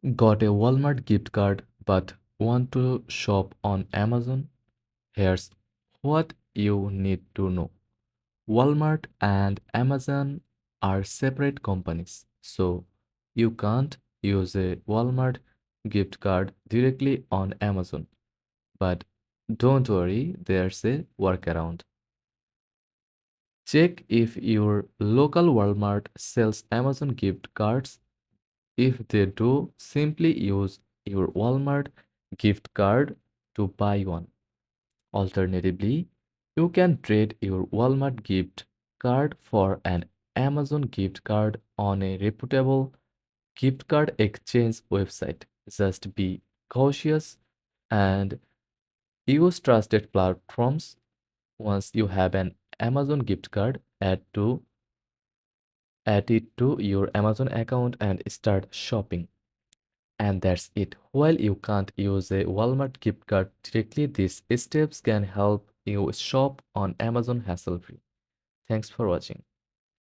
Got a Walmart gift card but want to shop on Amazon? Here's what you need to know. Walmart and Amazon are separate companies, so you can't use a Walmart gift card directly on Amazon. But don't worry, there's a workaround. Check if your local Walmart sells Amazon gift cards. If they do, simply use your Walmart gift card to buy one. Alternatively, you can trade your Walmart gift card for an Amazon gift card on a reputable gift card exchange website. Just be cautious and use trusted platforms. Once you have an Amazon gift card, add it to your Amazon account and start shopping. And that's it. While you can't use a Walmart gift card directly, these steps can help you shop on Amazon hassle-free. Thanks for watching.